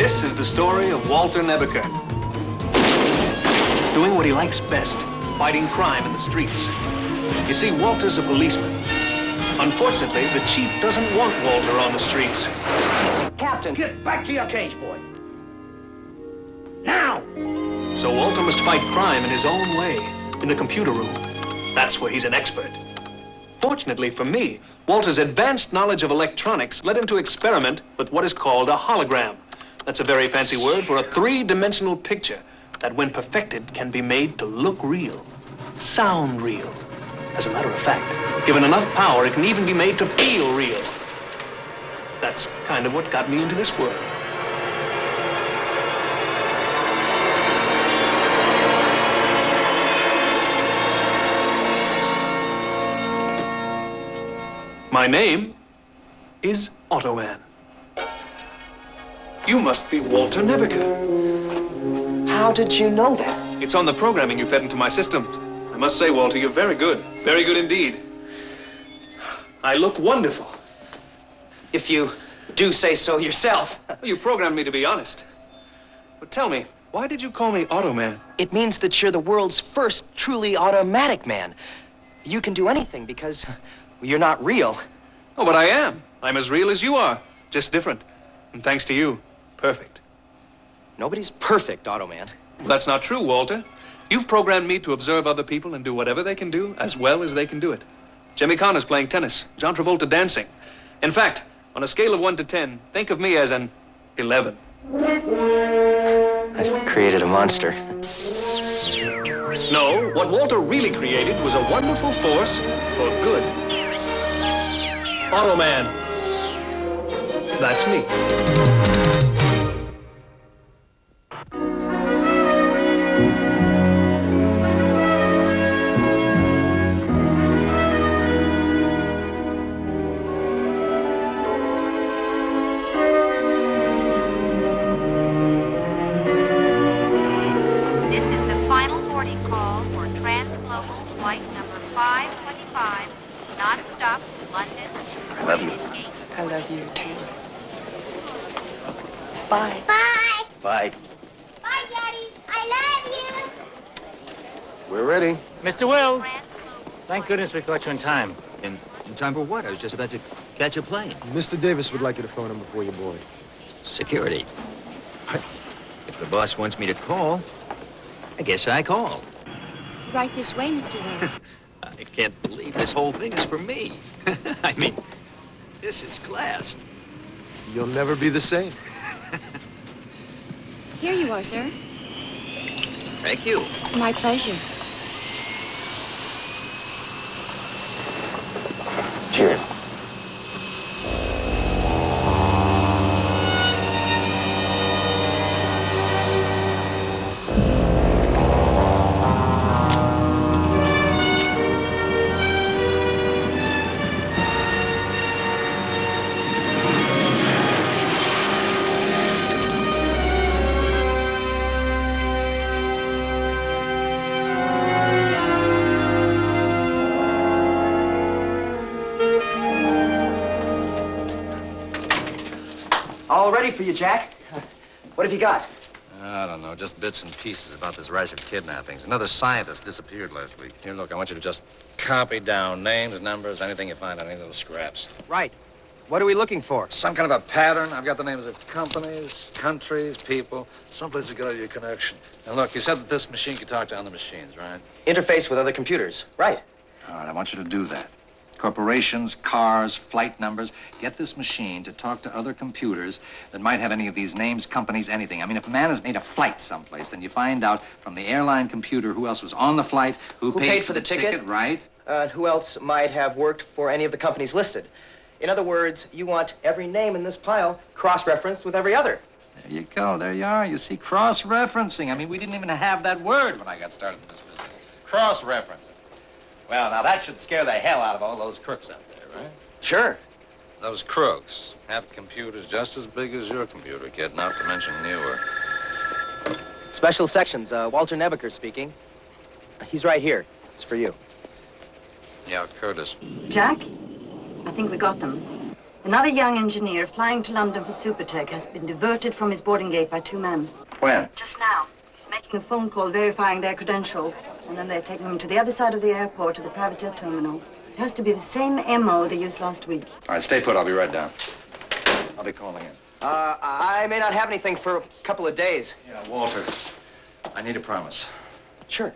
This is the story of Walter Nebuchadnezzar. Doing what he likes best, fighting crime in the streets. You see, Walter's a policeman. Unfortunately, the chief doesn't want Walter on the streets. Captain, get back to your cage, boy. Now! So Walter must fight crime in his own way, in the computer room. That's where he's an expert. Fortunately for me, Walter's advanced knowledge of electronics led him to experiment with what is called a hologram. That's a very fancy word for a three-dimensional picture that, when perfected, can be made to look real, sound real. As a matter of fact, given enough power, it can even be made to feel real. That's kind of what got me into this world. My name is Automan. You must be Walter Nebuchadnezzar. How did you know that? It's on the programming you fed into my system. I must say, Walter, you're very good. Very good indeed. I look wonderful. If you do say so yourself. You programmed me to be honest. But tell me, why did you call me Automan? It means that you're the world's first truly automatic man. You can do anything because you're not real. Oh, but I am. I'm as real as you are, just different. And thanks to you, perfect. Nobody's perfect, Automan. Well, that's not true, Walter. You've programmed me to observe other people and do whatever they can do as well as they can do it. Jimmy Connor's playing tennis, John Travolta dancing. In fact, on a scale of 1 to 10, think of me as an 11. I've created a monster. No, what Walter really created was a wonderful force for good. Automan. That's me. This is the final boarding call for Transglobal Flight number 525, non-stop to London. I love you. I love you too. Bye. Bye. Bye. Bye, Daddy. I love you. We're ready. Mr. Wells, Transglobal thank goodness we caught you in time. In time for what? I was just about to catch a plane. Mr. Davis would like you to phone him before you board. Security. If the boss wants me to call, I guess I call. Right this way, Mr. Wells. I can't believe this whole thing is for me. I mean, this is class. You'll never be the same. Here you are, sir. Thank you. My pleasure. Cheers. All ready for you, Jack. What have you got? I don't know, just bits and pieces about this rash of kidnappings. Another scientist disappeared last week. Here, look, I want you to just copy down names, numbers, anything you find on any of those scraps. Right. What are we looking for? Some kind of a pattern. I've got the names of companies, countries, people, someplace to get your connection. And look, you said that this machine could talk to other machines, right? Interface with other computers. Right. All right, I want you to do that. Corporations, cars, flight numbers. Get this machine to talk to other computers that might have any of these names, companies, anything. I mean, if a man has made a flight someplace, then you find out from the airline computer who else was on the flight, who paid for the ticket, right? Who else might have worked for any of the companies listed. In other words, you want every name in this pile cross-referenced with every other. There you go. There you are. You see, cross-referencing. I mean, we didn't even have that word when I got started in this business. Cross-referencing. Well, now that should scare the hell out of all those crooks out there, right? Sure. Those crooks have computers just as big as your computer, kid, not to mention newer. Special sections, Walter Nebuchadnezzar speaking. He's right here. It's for you. Yeah, Curtis. Jack, I think we got them. Another young engineer flying to London for Supertech has been diverted from his boarding gate by 2 men. When? Just now. He's making a phone call verifying their credentials, and then they're taking him to the other side of the airport to the private jet terminal. It has to be the same MO they used last week. All right, stay put. I'll be right down. I'll be calling in. I may not have anything for a couple of days. Yeah, Walter, I need a promise. Sure.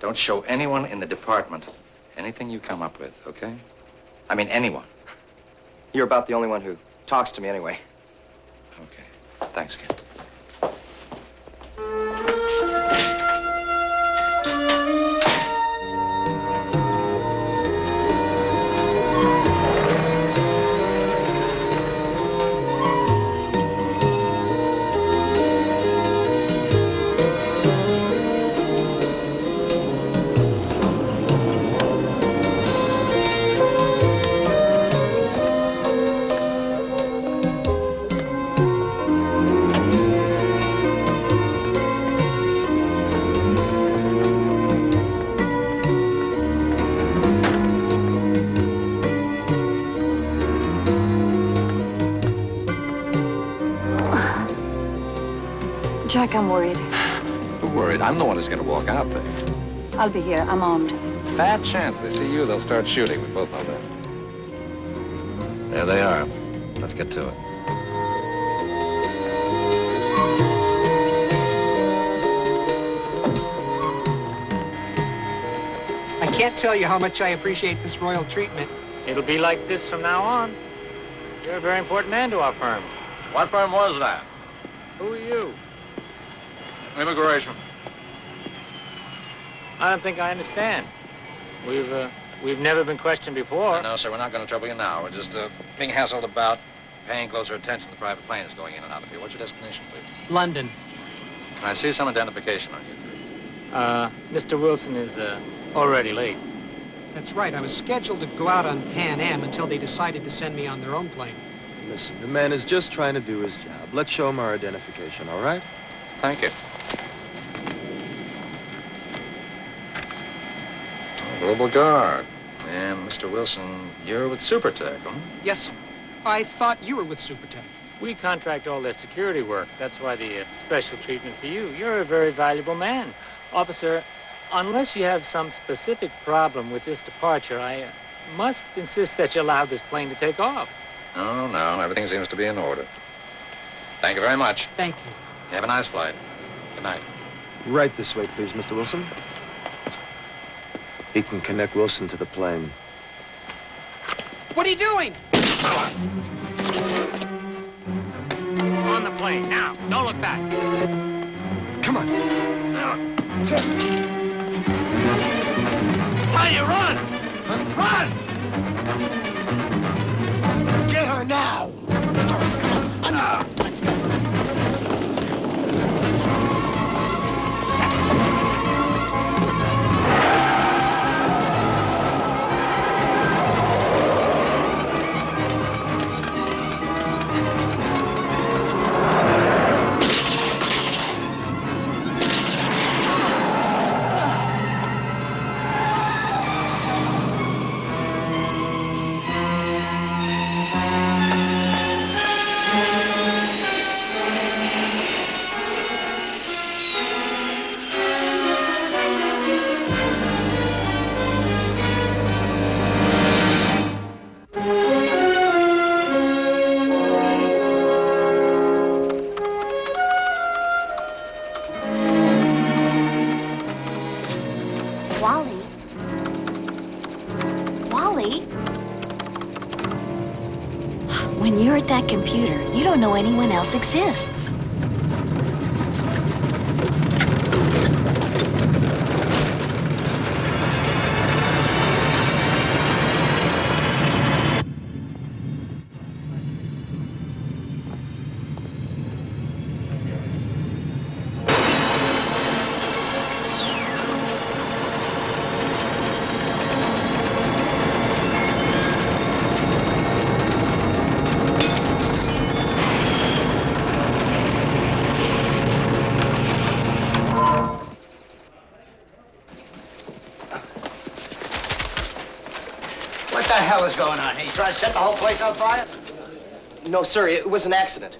Don't show anyone in the department anything you come up with, okay? I mean, anyone. You're about the only one who talks to me anyway. Okay. Thanks, kid. Jack, I'm worried. Who worried? I'm the one who's going to walk out there. I'll be here. I'm armed. Fat chance they see you, they'll start shooting. We both know that. There they are. Let's get to it. I can't tell you how much I appreciate this royal treatment. It'll be like this from now on. You're a very important man to our firm. What firm was that? Who are you? Immigration. I don't think I understand. We've never been questioned before. No, sir, we're not going to trouble you now. We're just being hassled about, paying closer attention to the private planes going in and out of here. What's your destination, please? London. Can I see some identification on you three? Mr. Wilson is already late. That's right. I was scheduled to go out on Pan Am until they decided to send me on their own plane. Listen, the man is just trying to do his job. Let's show him our identification, all right? Thank you. Global Guard. And Mr. Wilson, you're with Supertech, huh? Yes, sir. I thought you were with Supertech. We contract all their security work. That's why the special treatment for you. You're a very valuable man. Officer, unless you have some specific problem with this departure, I must insist that you allow this plane to take off. Oh, no. Everything seems to be in order. Thank you very much. Thank you. You have a nice flight. Good night. Right this way, please, Mr. Wilson. He can connect Wilson to the plane. What are you doing? On the plane, now. Don't look back. Come on. Why you run? Run! Get her now! Let's go. When you're at that computer, you don't know anyone else exists. What the hell is going on here? You trying to set the whole place on fire? No, sir, it was an accident.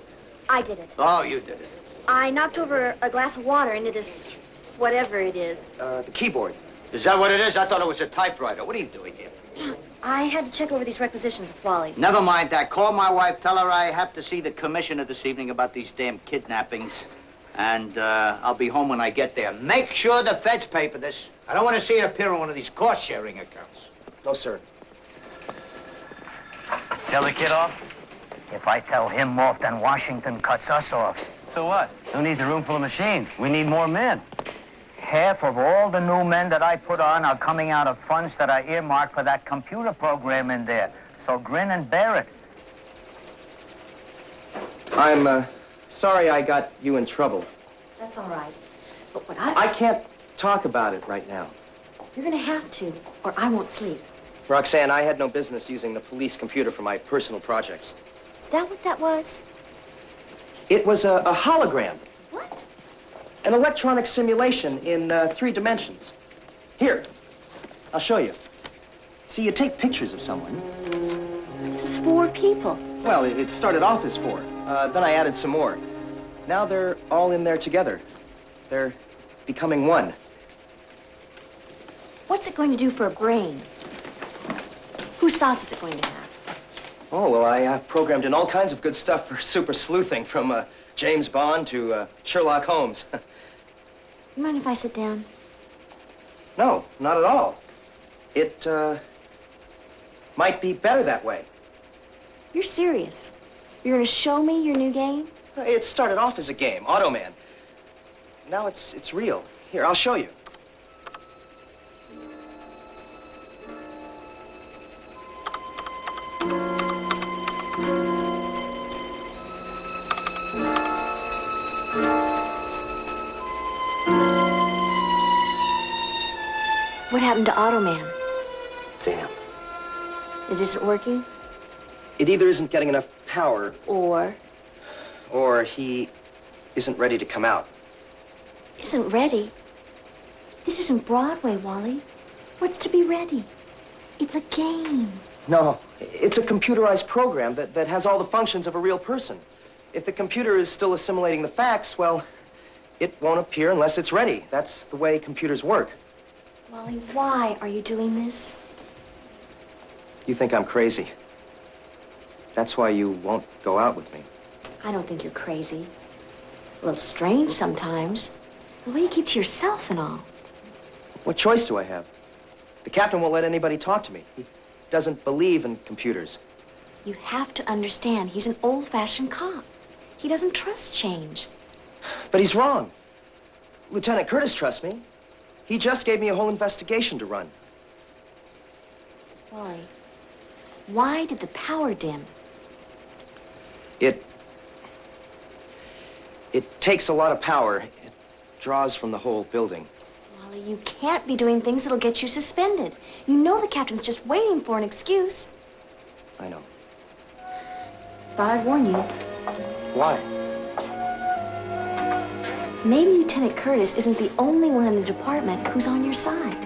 I did it. Oh, you did it. I knocked over a glass of water into this, whatever it is. The keyboard. Is that what it is? I thought it was a typewriter. What are you doing here? I had to check over these requisitions with Wally. Never mind that. Call my wife. Tell her I have to see the commissioner this evening about these damn kidnappings. And I'll be home when I get there. Make sure the feds pay for this. I don't want to see it appear on one of these cost-sharing accounts. No, sir. Tell the kid off? If I tell him off, then Washington cuts us off. So what? Who needs a room full of machines? We need more men. Half of all the new men that I put on are coming out of funds that are earmarked for that computer program in there. So grin and bear it. I'm, sorry I got you in trouble. That's all right. But what I can't talk about it right now. You're gonna have to, or I won't sleep. Roxanne, I had no business using the police computer for my personal projects. Is that what that was? It was a hologram. What? An electronic simulation in 3 dimensions. Here, I'll show you. See, you take pictures of someone. This is 4 people. Well, it started off as 4. Then I added some more. Now they're all in there together. They're becoming one. What's it going to do for a brain? Whose thoughts is it going to have? Oh, well, I programmed in all kinds of good stuff for super sleuthing, from James Bond to Sherlock Holmes. You mind if I sit down? No, not at all. It might be better that way. You're serious? You're gonna show me your new game? It started off as a game, Automan. Now it's real. Here, I'll show you. What happened to Automan? Damn. It isn't working? It either isn't getting enough power, Or he isn't ready to come out. isn't ready? This isn't Broadway, Wally. What's to be ready? It's a game. No, it's a computerized program that has all the functions of a real person. If the computer is still assimilating the facts, well, it won't appear unless it's ready. That's the way computers work. Wally, why are you doing this? You think I'm crazy. That's why you won't go out with me. I don't think you're crazy. A little strange sometimes. The way you keep to yourself and all. What choice do I have? The captain won't let anybody talk to me. He doesn't believe in computers. You have to understand, he's an old-fashioned cop. He doesn't trust change. But he's wrong. Lieutenant Curtis trusts me. He just gave me a whole investigation to run. Wally, why did the power dim? It takes a lot of power. It draws from the whole building. Wally, you can't be doing things that'll get you suspended. You know the captain's just waiting for an excuse. I know. Thought I'd warn you. Why? Maybe Lieutenant Curtis isn't the only one in the department who's on your side.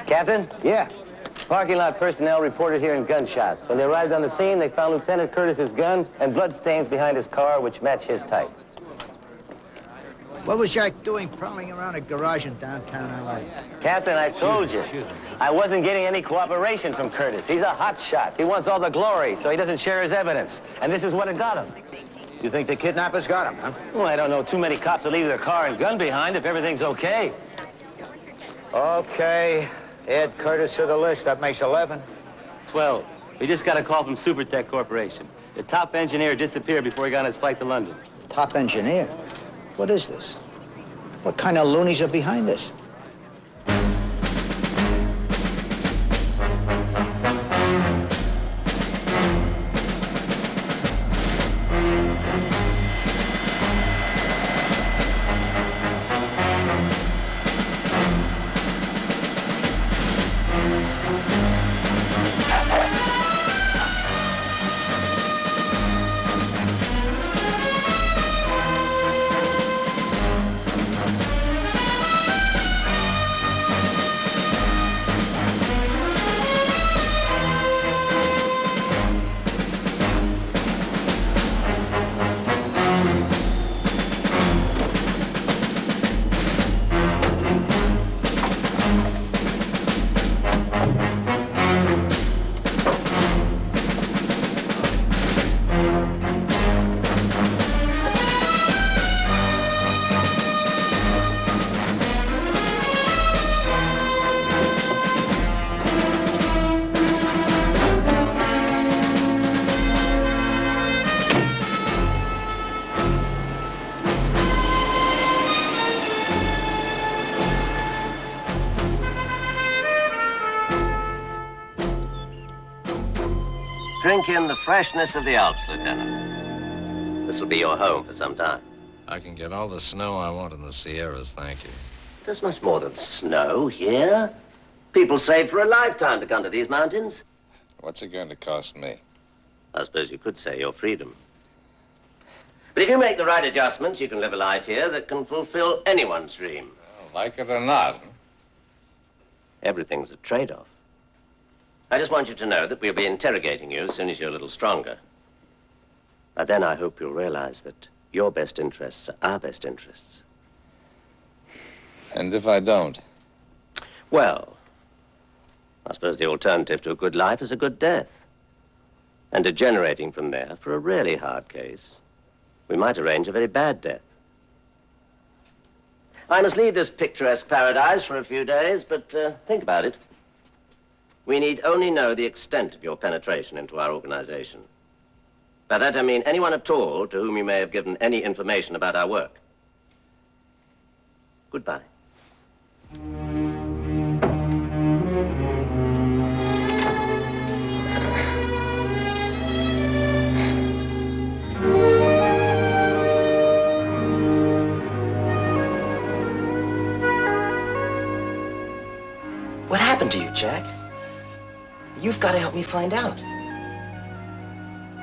Captain? Yeah. Parking lot personnel reported hearing gunshots. When they arrived on the scene, they found Lieutenant Curtis's gun and bloodstains behind his car, which match his type. What was Jack doing prowling around a garage in downtown L.A.? Captain, I told you. Excuse me. I wasn't getting any cooperation from Curtis. He's a hot shot. He wants all the glory, so he doesn't share his evidence. And this is what it got him. You think the kidnappers got him, huh? Well, I don't know too many cops that leave their car and gun behind if everything's okay. Okay. Add Curtis to the list. That makes 11. 12. We just got a call from Supertech Corporation. The top engineer disappeared before he got on his flight to London. Top engineer? What is this? What kind of loonies are behind this? drink in the freshness of the Alps, Lieutenant. This will be your home for some time. I can get all the snow I want in the Sierras, thank you. There's much more than snow here. People save for a lifetime to come to these mountains. What's it going to cost me? I suppose you could say your freedom. But if you make the right adjustments, you can live a life here that can fulfill anyone's dream. Well, like it or not. Everything's a trade-off. I just want you to know that we'll be interrogating you as soon as you're a little stronger. But then I hope you'll realize that your best interests are our best interests. And if I don't? Well, I suppose the alternative to a good life is a good death. And degenerating from there, for a really hard case, we might arrange a very bad death. I must leave this picturesque paradise for a few days, but think about it. We need only know the extent of your penetration into our organization. By that I mean anyone at all to whom you may have given any information about our work. Goodbye. What happened to you, Jack? You've got to help me find out.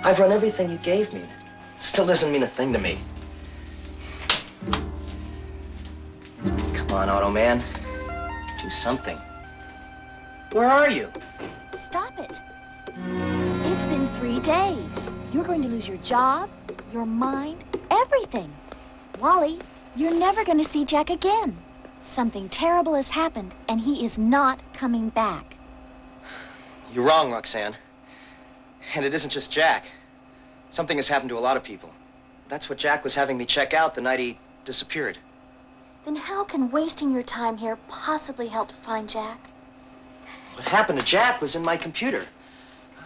I've run everything you gave me. It still doesn't mean a thing to me. Come on, Automan. Do something. Where are you? Stop it. It's been 3 days. You're going to lose your job, your mind, everything. Wally, you're never going to see Jack again. Something terrible has happened, and he is not coming back. You're wrong, Roxanne. And it isn't just Jack. Something has happened to a lot of people. That's what Jack was having me check out the night he disappeared. Then how can wasting your time here possibly help to find Jack? What happened to Jack was in my computer.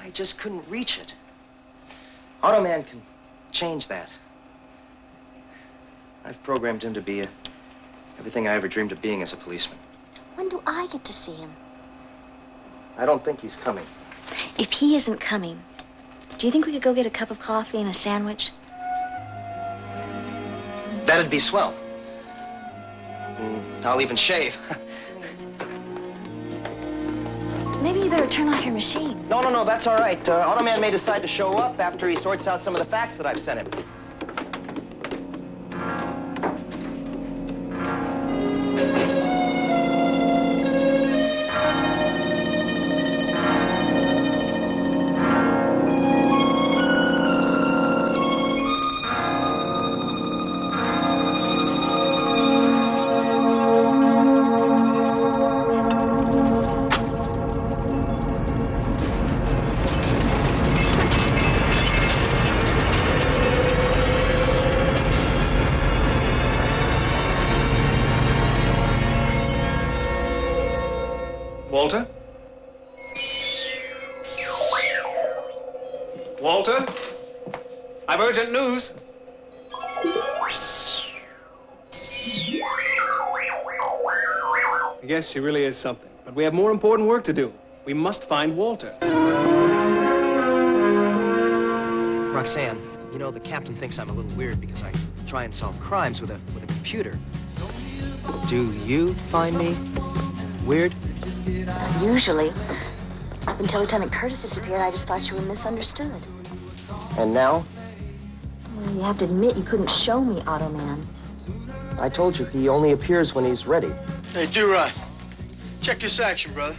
I just couldn't reach it. Automan can change that. I've programmed him to be everything I ever dreamed of being as a policeman. When do I get to see him? I don't think he's coming. If he isn't coming, do you think we could go get a cup of coffee and a sandwich? That'd be swell. I'll even shave. Maybe you better turn off your machine. No, that's all right. Automan may decide to show up after he sorts out some of the facts that I've sent him. Walter? Walter? I've urgent news. I guess she really is something. But we have more important work to do. We must find Walter. Roxanne, you know, the captain thinks I'm a little weird because I try and solve crimes with a computer. Do you find me weird? Usually. Up until Lieutenant Curtis disappeared, I just thought you were misunderstood. And now? Well, you have to admit you couldn't show me Automan. I told you, he only appears when he's ready. Hey, D-Rod, check this action, brother.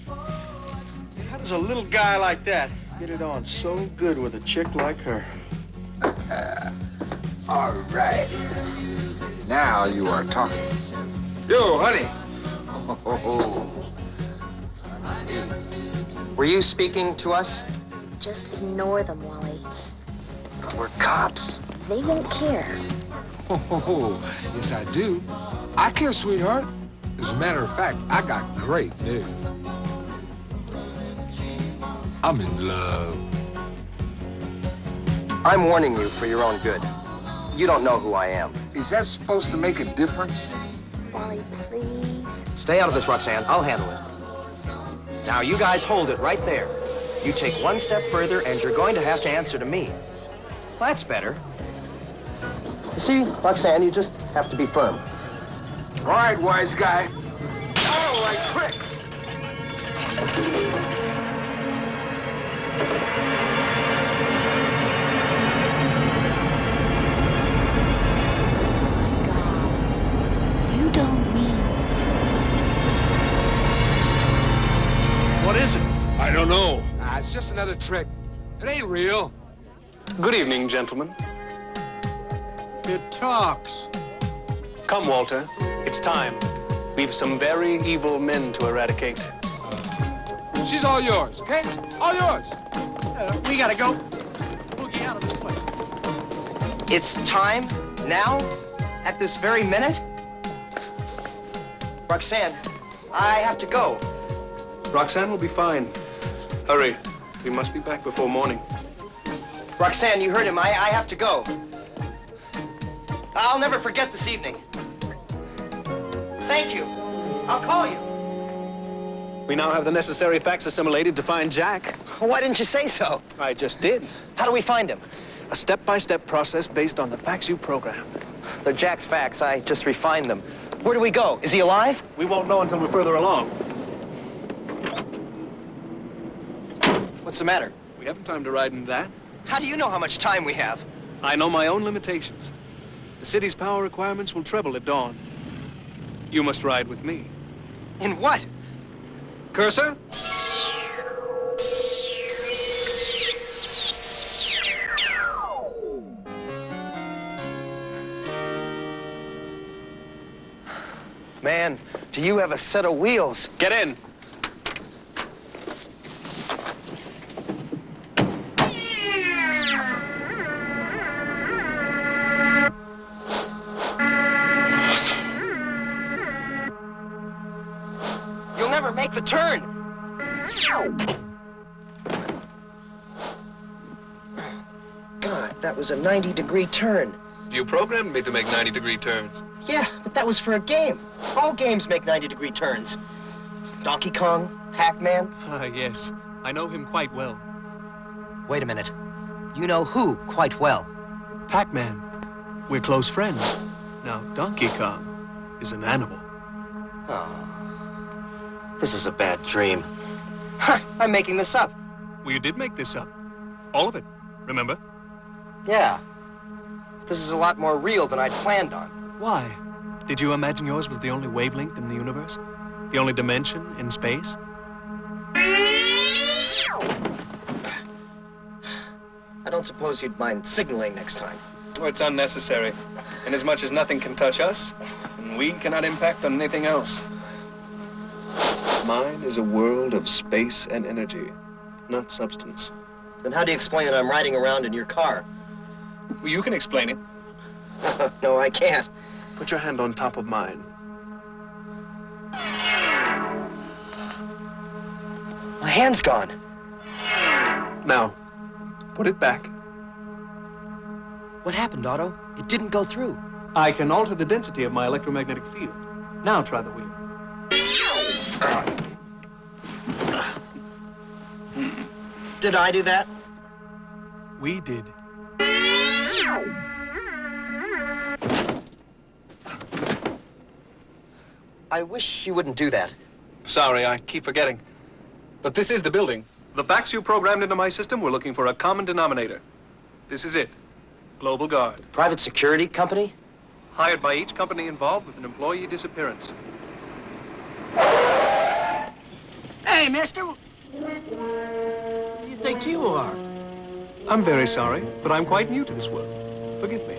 How does a little guy like that get it on so good with a chick like her? All right. Now you are talking. Yo, honey. Were you speaking to us? Just ignore them, Wally. We're cops. They won't care. Yes, I do. I care, sweetheart. As a matter of fact, I got great news. I'm in love. I'm warning you for your own good. You don't know who I am. Is that supposed to make a difference? Wally, please. Stay out of this, Roxanne. I'll handle it. Now, you guys hold it right there. You take one step further, and you're going to have to answer to me. Well, that's better. You see, Roxanne, you just have to be firm. All right, wise guy. All right, tricks. You don't mean... What is it? I don't know. It's just another trick. It ain't real. Good evening, gentlemen. It talks. Come, Walter. It's time. We've some very evil men to eradicate. She's all yours, okay? All yours. We gotta go. Boogie out of this place. It's time? Now? At this very minute? Roxanne, I have to go. Roxanne will be fine. Hurry. We must be back before morning. Roxanne, you heard him. I have to go. I'll never forget this evening. Thank you. I'll call you. We now have the necessary facts assimilated to find Jack. Why didn't you say so? I just did. How do we find him? A step-by-step process based on the facts you programmed. They're Jack's facts. I just refined them. Where do we go? Is he alive? We won't know until we're further along. What's the matter? We haven't time to ride in that. How do you know how much time we have? I know my own limitations. The city's power requirements will treble at dawn. You must ride with me. In what? Cursor? Man, do you have a set of wheels? Get in. You'll never make the turn. God, that was a 90-degree turn. You programmed me to make 90-degree turns. Yeah, but that was for a game. All games make 90-degree turns. Donkey Kong, Pac-Man. Ah, yes. I know him quite well. Wait a minute. You know who quite well? Pac-Man. We're close friends. Now, Donkey Kong is an animal. Oh. This is a bad dream. I'm making this up. Well, you did make this up. All of it, remember? Yeah. This is a lot more real than I'd planned on. Why? Did you imagine yours was the only wavelength in the universe? The only dimension in space? I don't suppose you'd mind signaling next time. Oh, it's unnecessary. Inasmuch as nothing can touch us, and we cannot impact on anything else. Mine is a world of space and energy, not substance. Then how do you explain that I'm riding around in your car? Well, you can explain it. No, I can't. Put your hand on top of mine. My hand's gone. Now, put it back. What happened, Otto? It didn't go through. I can alter the density of my electromagnetic field. Now try the wheel. Did I do that? We did. I wish you wouldn't do that. Sorry, I keep forgetting. But this is the building. The facts you programmed into my system were looking for a common denominator. This is it. Global Guard. Private security company? Hired by each company involved with an employee disappearance. Hey, mister! Who do you think you are? I'm very sorry, but I'm quite new to this world. Forgive me.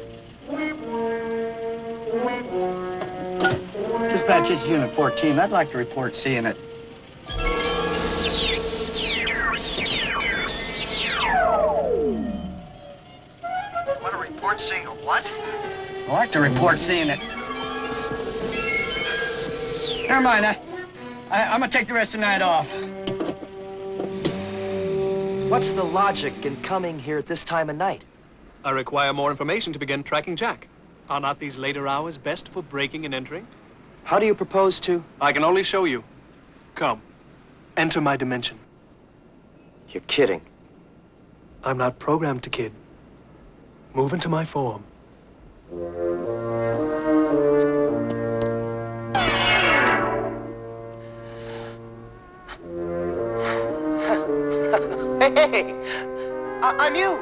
Dispatch, it's Unit 14. I'd like to report seeing it. Want to report seeing a what? I'd like to report seeing it. Never mind, I'm gonna take the rest of the night off. What's the logic in coming here at this time of night? I require more information to begin tracking Jack. Are not these later hours best for breaking and entering? How do you propose to? I can only show you. Come, enter my dimension. You're kidding. I'm not programmed to kid. Move into my form. Hey! I'm you!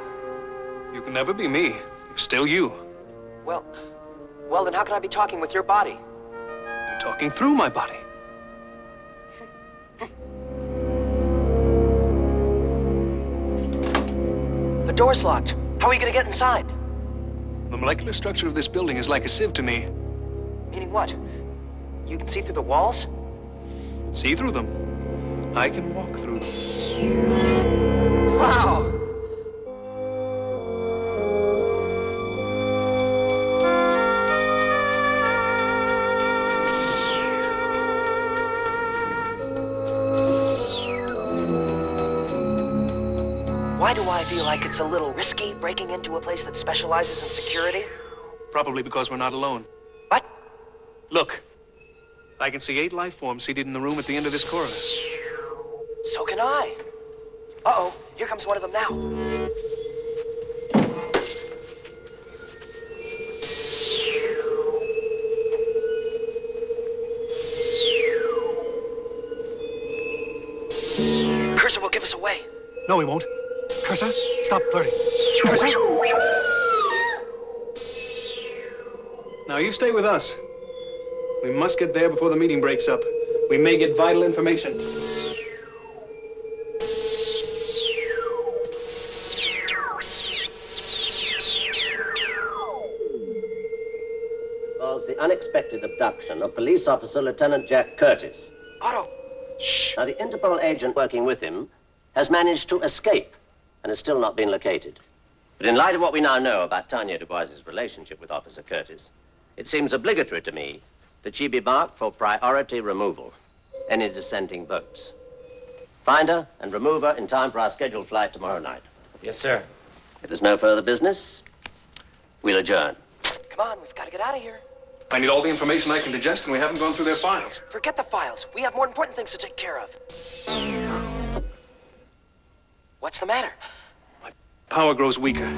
You can never be me. You're still you. Well, then how can I be talking with your body? You're talking through my body. The door's locked. How are you gonna get inside? The molecular structure of this building is like a sieve to me. Meaning what? You can see through the walls? See through them. I can walk through them. Wow! Why do I feel like it's a little risky breaking into a place that specializes in security? Probably because we're not alone. What? Look. I can see 8 life forms seated in the room at the end of this corridor. So can I. Uh-oh, here comes one of them now. Cursor will give us away. No, he won't. Cursor, stop flirting. Cursor! Now, you stay with us. We must get there before the meeting breaks up. We may get vital information. Involves the unexpected abduction of police officer Lieutenant Jack Curtis. Otto! Shh! Now, the Interpol agent working with him has managed to escape and has still not been located. But in light of what we now know about Tanya Dubois's relationship with Officer Curtis, it seems obligatory to me that she be marked for priority removal. Any dissenting votes. Find her and remove her in time for our scheduled flight tomorrow night. Yes, sir. If there's no further business, we'll adjourn. Come on, we've got to get out of here. I need all the information I can digest, and we haven't gone through their files. Forget the files. We have more important things to take care of. What's the matter? Power grows weaker.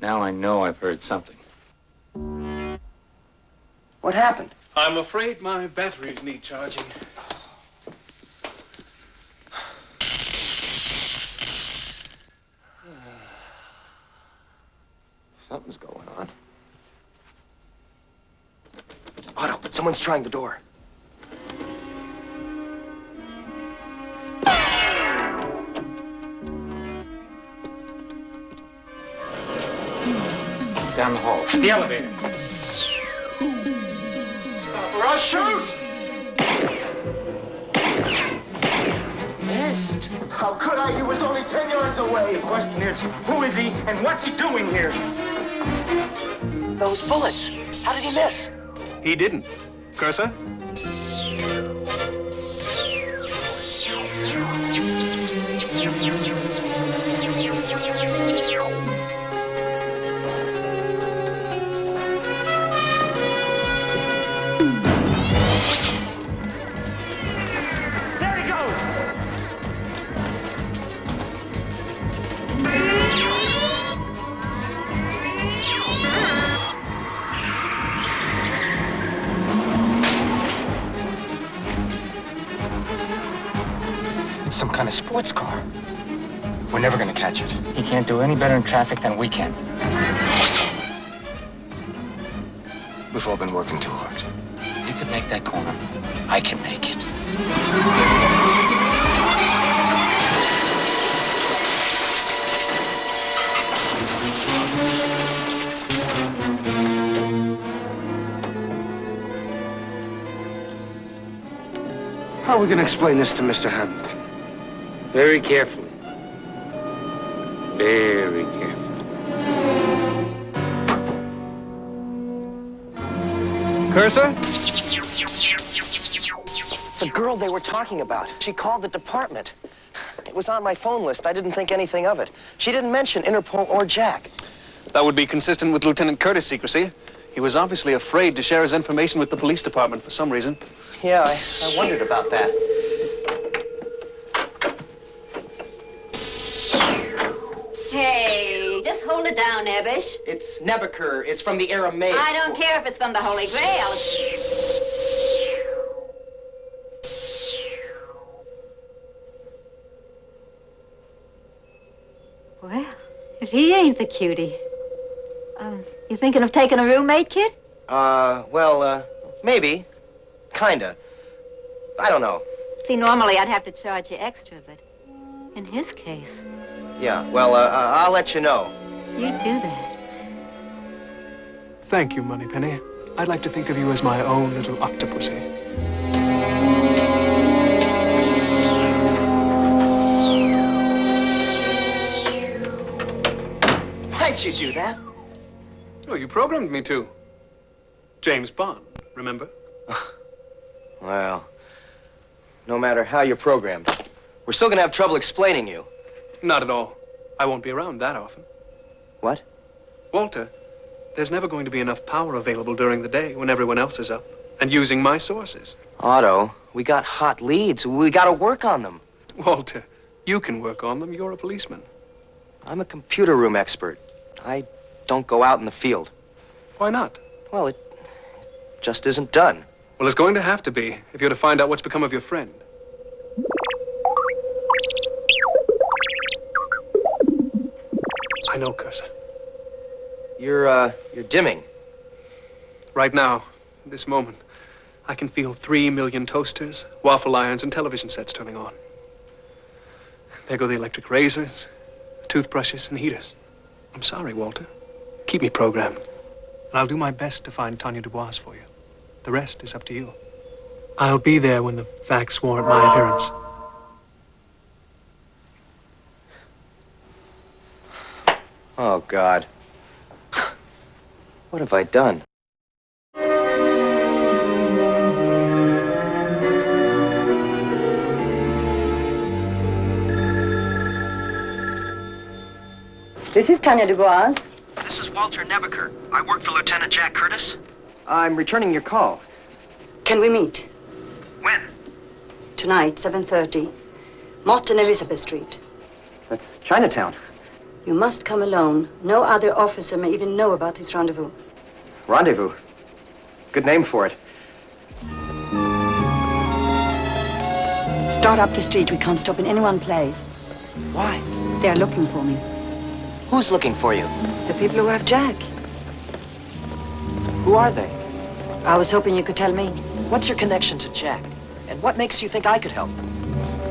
Now I know I've heard something. What happened? I'm afraid my batteries need charging. Something's going on. Otto, someone's trying the door. Down the hall. The elevator. Stop or I'll shoot! Missed. How could I? He was only 10 yards away. The question is, who is he and what's he doing here? Those bullets. How did he miss? He didn't. Cursor? There he goes! It's some kind of sports car. We're never gonna catch it. He can't do any better in traffic than we can. We've all been working too hard. You can make that corner. I can make it. How are we gonna explain this to Mr. Hamilton? Very carefully. Very carefully. Cursor? The girl they were talking about. She called the department. It was on my phone list. I didn't think anything of it. She didn't mention Interpol or Jack. That would be consistent with Lieutenant Curtis' secrecy. He was obviously afraid to share his information with the police department for some reason. Yeah, I wondered about that. Hey, just hold it down, Ebbish. It's Nebuchadnezzar. It's from the Aramaic. I don't care if it's from the Holy Grail. Well, if he ain't the cutie. You thinking of taking a roommate, kid? Maybe. Kinda. I don't know. See, normally I'd have to charge you extra, but in his case, Yeah, well, I'll let you know. you do that. Thank you, Moneypenny. I'd like to think of you as my own little octopusy. Why'd you do that? Oh, you programmed me to. James Bond, remember? Well, no matter how you're programmed, we're still gonna have trouble explaining you. Not at all. I won't be around that often. What? Walter, there's never going to be enough power available during the day when everyone else is up and using my sources. Otto, we got hot leads. We gotta work on them. Walter, you can work on them. You're a policeman. I'm a computer room expert. I don't go out in the field. Why not? Well, it just isn't done. Well, it's going to have to be if you're to find out what's become of your friend. I know, Cursor. You're dimming. Right now, this moment, I can feel 3 million toasters, waffle irons, and television sets turning on. There go the electric razors, toothbrushes, and heaters. I'm sorry, Walter. Keep me programmed. And I'll do my best to find Tanya Dubois for you. The rest is up to you. I'll be there when the facts warrant my appearance. Oh, God. What have I done? This is Tanya Dubois. This is Walter Nebuchadnezzar. I work for Lieutenant Jack Curtis. I'm returning your call. Can we meet? When? Tonight, 7:30. Mott and Elizabeth Street. That's Chinatown. You must come alone. No other officer may even know about this rendezvous. Rendezvous. Good name for it. Start up the street. We can't stop in any one place. Why? They're looking for me. Who's looking for you? The people who have Jack. Who are they? I was hoping you could tell me. What's your connection to Jack? And what makes you think I could help?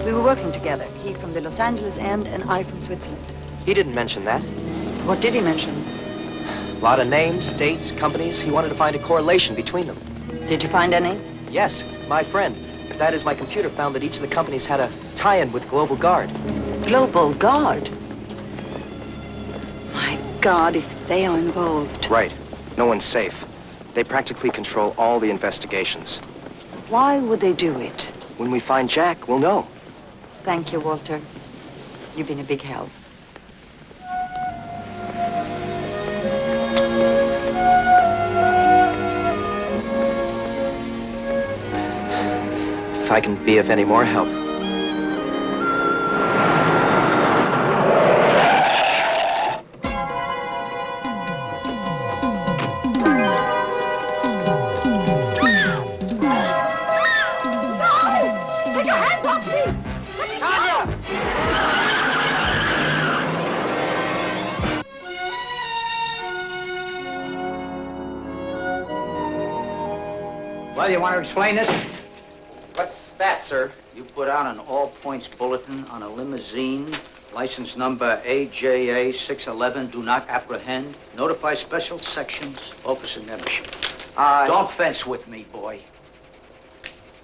We were working together. He from the Los Angeles end and I from Switzerland. He didn't mention that. What did he mention? A lot of names, dates, companies. He wanted to find a correlation between them. Did you find any? Yes, my friend. That is, my computer found that each of the companies had a tie-in with Global Guard. Global Guard? My God, if they are involved. Right. No one's safe. They practically control all the investigations. Why would they do it? When we find Jack, we'll know. Thank you, Walter. You've been a big help. If I can be of any more help. Well, you want to explain this? What's that, sir? You put out an all-points bulletin on a limousine, license number AJA 611, do not apprehend. Notify special sections, Officer Nebuchadnezzar. Don't fence with me, boy.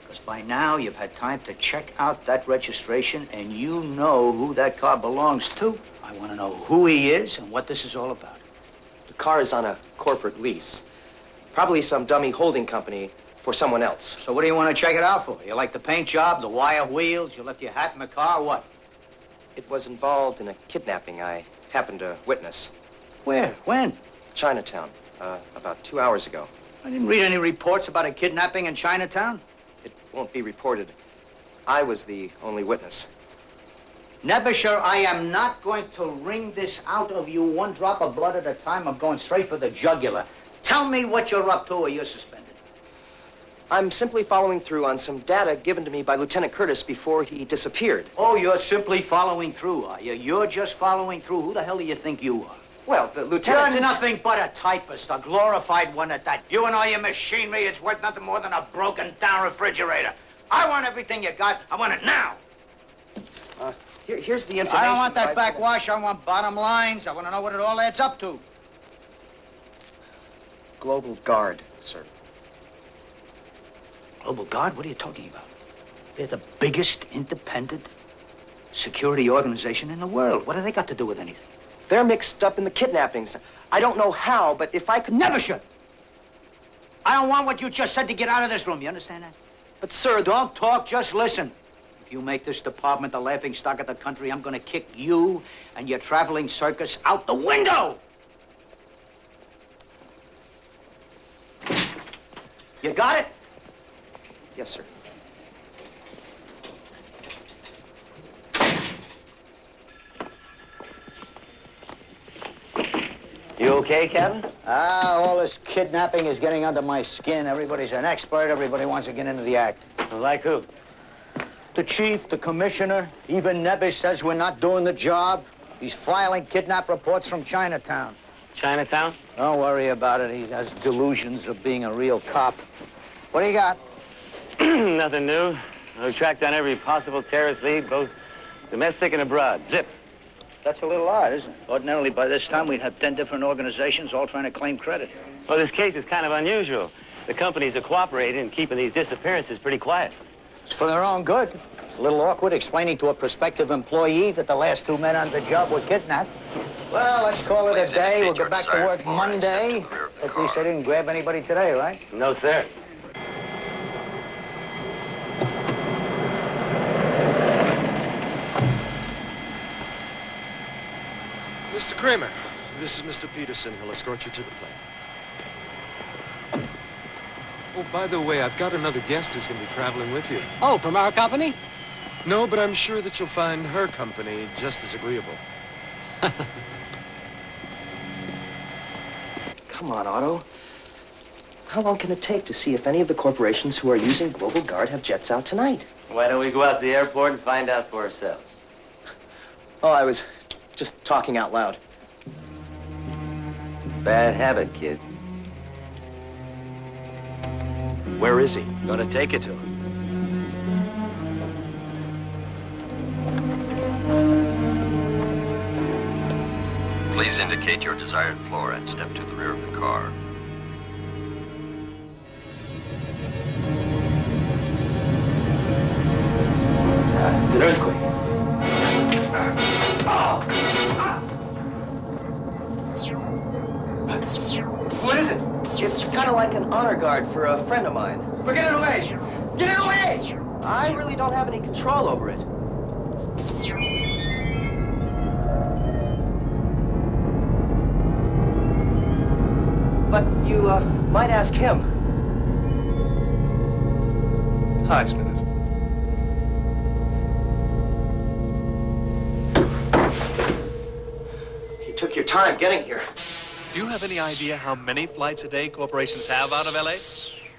Because by now you've had time to check out that registration and you know who that car belongs to. I want to know who he is and what this is all about. The car is on a corporate lease. Probably some dummy holding company for someone else. So what do you want to check it out for? You like the paint job, the wire wheels, you left your hat in the car, what? It was involved in a kidnapping I happened to witness. Where? When? Chinatown. about 2 hours ago. I didn't read any reports about a kidnapping in Chinatown. It won't be reported. I was the only witness. Nebusher, I am not going to wring this out of you one drop of blood at a time. I'm going straight for the jugular. Tell me what you're up to or you're suspended. I'm simply following through on some data given to me by Lieutenant Curtis before he disappeared. Oh, you're simply following through, are you? You're just following through. Who the hell do you think you are? Well, the lieutenant... You're nothing but a typist, a glorified one at that. You and all your machinery is worth nothing more than a broken-down refrigerator. I want everything you got. I want it now. Here's the information. I don't want that backwash. I want bottom lines. I want to know what it all adds up to. Global Guard, sir. Global Guard? What are you talking about? They're the biggest independent security organization in the world. What do they got to do with anything? They're mixed up in the kidnappings. I don't know how, but if I could... Never should. I don't want what you just said to get out of this room. You understand that? But, sir... Don't talk, just listen. If you make this department the laughingstock of the country, I'm gonna kick you and your traveling circus out the window! You got it? Yes, sir. You okay, Captain? All this kidnapping is getting under my skin. Everybody's an expert. Everybody wants to get into the act. Like who? The chief, the commissioner, even Nebish says we're not doing the job. He's filing kidnap reports from Chinatown. Chinatown? Don't worry about it. He has delusions of being a real cop. What do you got? Nothing new. We've tracked down every possible terrorist lead, both domestic and abroad. Zip. That's a little odd, isn't it? Ordinarily, by this time, we'd have 10 different organizations all trying to claim credit. Well, this case is kind of unusual. The companies are cooperating and keeping these disappearances pretty quiet. It's for their own good. It's a little awkward explaining to a prospective employee that the last 2 men on the job were kidnapped. Well, let's call it a day. We'll go back to work Monday. At least I didn't grab anybody today, right? No, sir. Mr. Kramer, this is Mr. Peterson. He'll escort you to the plane. Oh, by the way, I've got another guest who's going to be traveling with you. Oh, from our company? No, but I'm sure that you'll find her company just as agreeable. Come on, Otto. How long can it take to see if any of the corporations who are using Global Guard have jets out tonight? Why don't we go out to the airport and find out for ourselves? Oh, I was just talking out loud. Bad habit, kid. Where is he? Gonna take it to him. Please indicate your desired floor and step to the rear of the car. It's an earthquake. What is it? It's kind of like an honor guard for a friend of mine. But get it away! Get it away! I really don't have any control over it. But you might ask him. Hi, Smithers. You took your time getting here. Do you have any idea how many flights a day corporations have out of L.A.?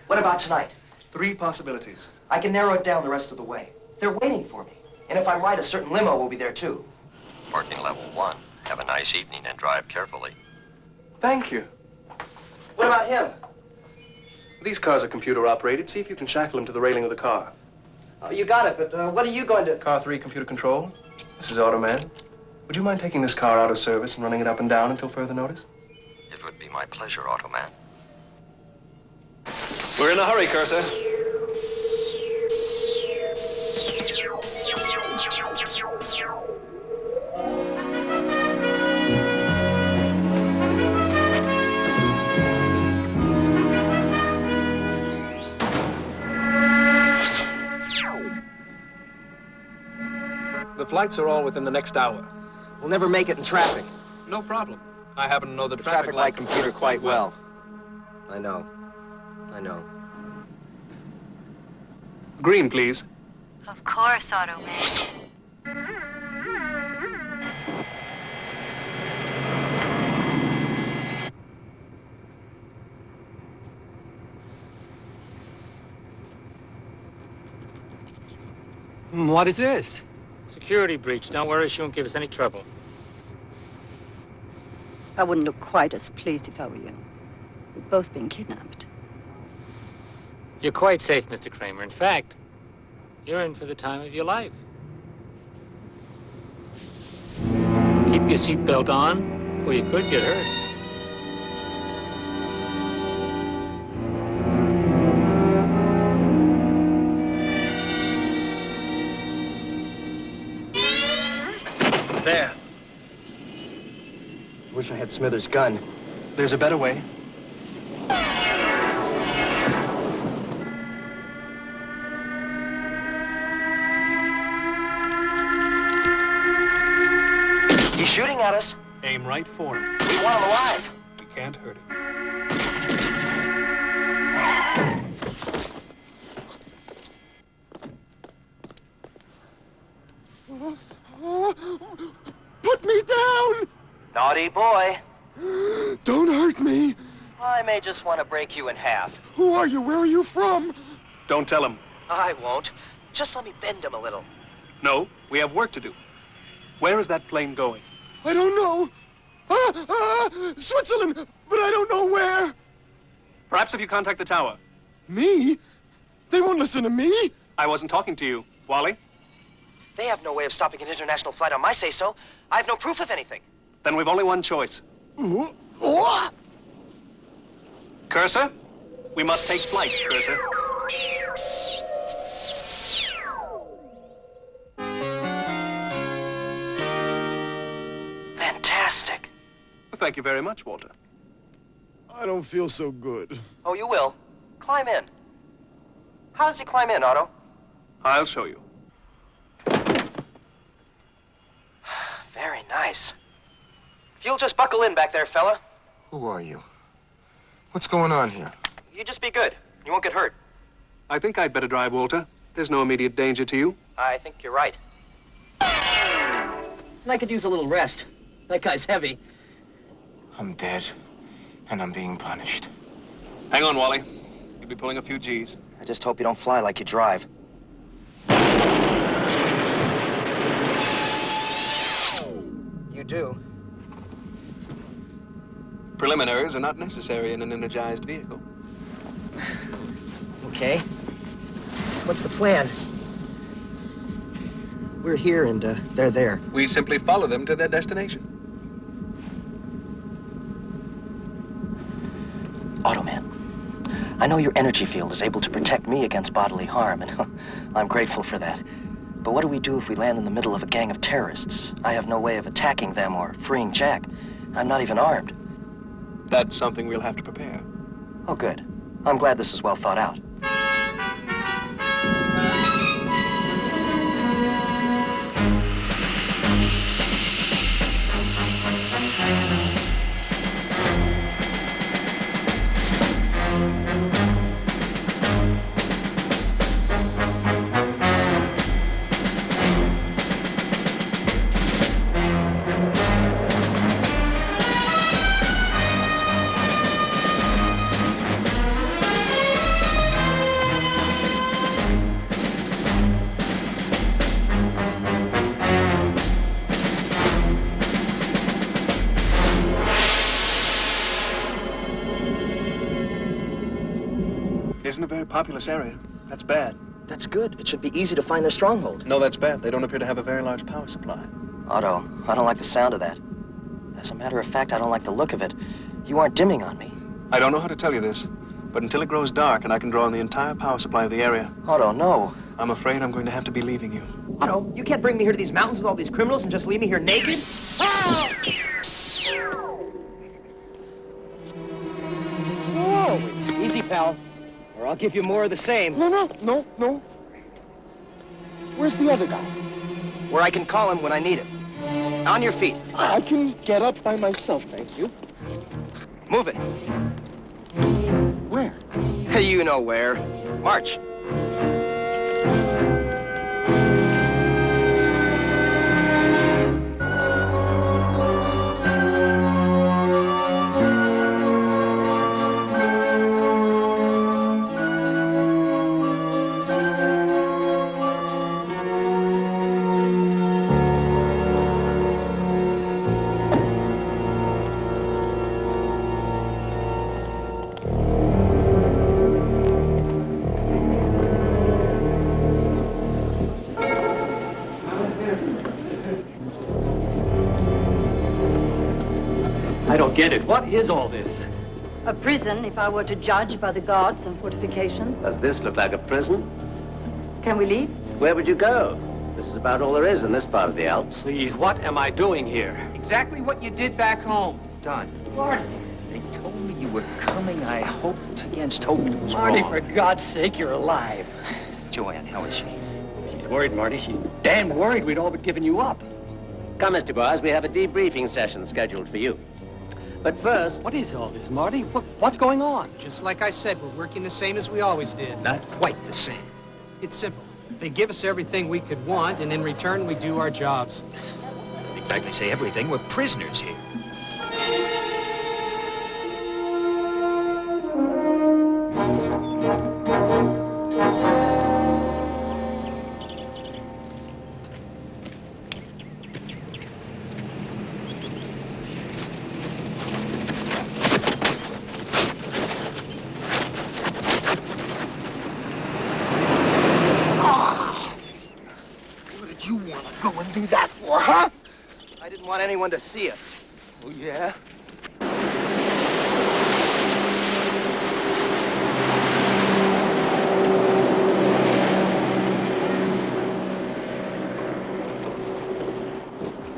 What about tonight? 3 possibilities. I can narrow it down the rest of the way. They're waiting for me. And if I'm right, a certain limo will be there, too. Parking level 1. Have a nice evening and drive carefully. Thank you. What about him? These cars are computer operated. See if you can shackle him to the railing of the car. Oh, you got it, but what are you going to... Car 3, computer control. This is Automan. Would you mind taking this car out of service and running it up and down until further notice? It would be my pleasure, Automan. We're in a hurry, Cursor. The flights are all within the next hour. We'll never make it in traffic. No problem. I happen to know the Traffic light computer quite well. I know. I know. Green, please. Of course, Automan. What is this? Security breach. Don't worry, she won't give us any trouble. I wouldn't look quite as pleased if I were you. We've both been kidnapped. You're quite safe, Mr. Kramer. In fact, you're in for the time of your life. Keep your seatbelt on, or you could get hurt. There. Wish I had Smithers' gun. There's a better way. He's shooting at us. Aim right for him. We want him alive. We can't hurt him. Put me down! Naughty boy. Don't hurt me. I may just want to break you in half. Who are you? Where are you from? Don't tell him. I won't. Just let me bend him a little. No, we have work to do. Where is that plane going? I don't know. Switzerland, but I don't know where. Perhaps if you contact the tower. Me? They won't listen to me. I wasn't talking to you. Wally? They have no way of stopping an international flight on my say-so. I have no proof of anything. Then we've only one choice. Cursor? We must take flight, Cursor. Fantastic. Well, thank you very much, Walter. I don't feel so good. Oh, you will. Climb in. How does he climb in, Otto? I'll show you. Very nice. If you'll just buckle in back there, fella. Who are you? What's going on here? You just be good. You won't get hurt. I think I'd better drive, Walter. There's no immediate danger to you. I think you're right. And I could use a little rest. That guy's heavy. I'm dead, and I'm being punished. Hang on, Wally. You'll be pulling a few G's. I just hope you don't fly like you drive. You do. Preliminaries are not necessary in an energized vehicle. Okay. What's the plan? We're here and they're there. We simply follow them to their destination. Automan, I know your energy field is able to protect me against bodily harm, and I'm grateful for that. But what do we do if we land in the middle of a gang of terrorists? I have no way of attacking them or freeing Jack. I'm not even armed. That's something we'll have to prepare. Oh, good. I'm glad this is well thought out. Isn't a very populous area. That's bad. That's good. It should be easy to find their stronghold. No, that's bad. They don't appear to have a very large power supply. Otto, I don't like the sound of that. As a matter of fact, I don't like the look of it. You aren't dimming on me. I don't know how to tell you this, but until it grows dark and I can draw on the entire power supply of the area... Otto, no. I'm afraid I'm going to have to be leaving you. Otto, you can't bring me here to these mountains with all these criminals and just leave me here naked? Ah! Whoa! Easy, pal. Or I'll give you more of the same. No. Where's the other guy? Where I can call him when I need him. On your feet. I can get up by myself, thank you. Move it. Where? You know where. March. I don't get it. What is all this? A prison, if I were to judge by the guards and fortifications. Does this look like a prison? Can we leave? Where would you go? This is about all there is in this part of the Alps. Please, what am I doing here? Exactly what you did back home. Done. Marty, they told me you were coming. I hoped against hope it was Marty, wrong. for God's sake, you're alive. Joanne, how is she? She's worried, Marty. She's damn worried we'd all but given you up. Come, Mr. Boaz, we have a debriefing session scheduled for you. But first... What is all this, Marty? What's going on? Just like I said, we're working the same as we always did. Not quite the same. It's simple. They give us everything we could want, and in return, we do our jobs. Don't exactly say everything. We're prisoners here. I didn't want anyone to see us. Oh, yeah?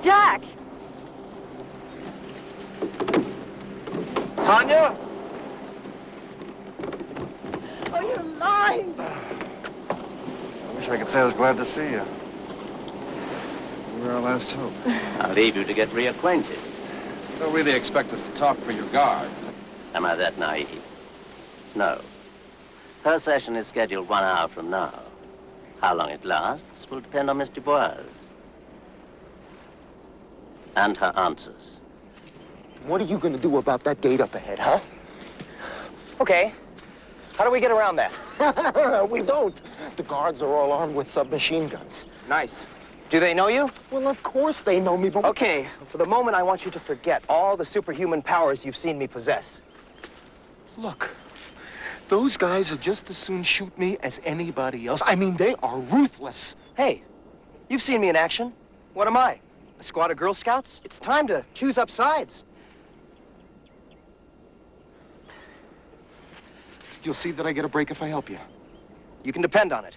Jack! Tanya? Oh, you're lying! I wish I could say I was glad to see you. You were our last hope. I'll leave you to get reacquainted. You don't really expect us to talk for your guard. Am I that naive? No. Her session is scheduled 1 hour from now. How long it lasts will depend on Miss Dubois. And her answers. What are you gonna do about that gate up ahead, huh? Okay. How do we get around that? We don't. The guards are all armed with submachine guns. Nice. Do they know you? Well, of course they know me, but... Okay, for the moment, I want you to forget all the superhuman powers you've seen me possess. Look, those guys would just as soon shoot me as anybody else. I mean, they are ruthless. Hey, you've seen me in action. What am I? A squad of Girl Scouts? It's time to choose up sides. You'll see that I get a break if I help you. You can depend on it.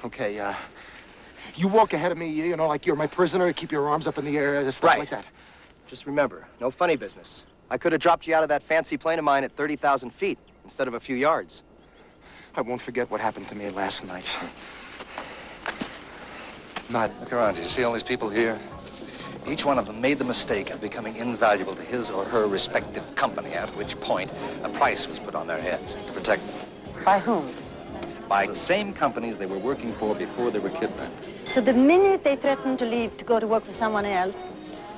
Okay, you walk ahead of me, you know, like you're my prisoner, keep your arms up in the air, stuff like that. Just remember, no funny business. I could have dropped you out of that fancy plane of mine at 30,000 feet instead of a few yards. I won't forget what happened to me last night. Look around. Do you see all these people here? Each one of them made the mistake of becoming invaluable to his or her respective company, at which point a price was put on their heads to protect them. By whom? By the same companies they were working for before they were kidnapped. So the minute they threaten to leave to go to work for someone else,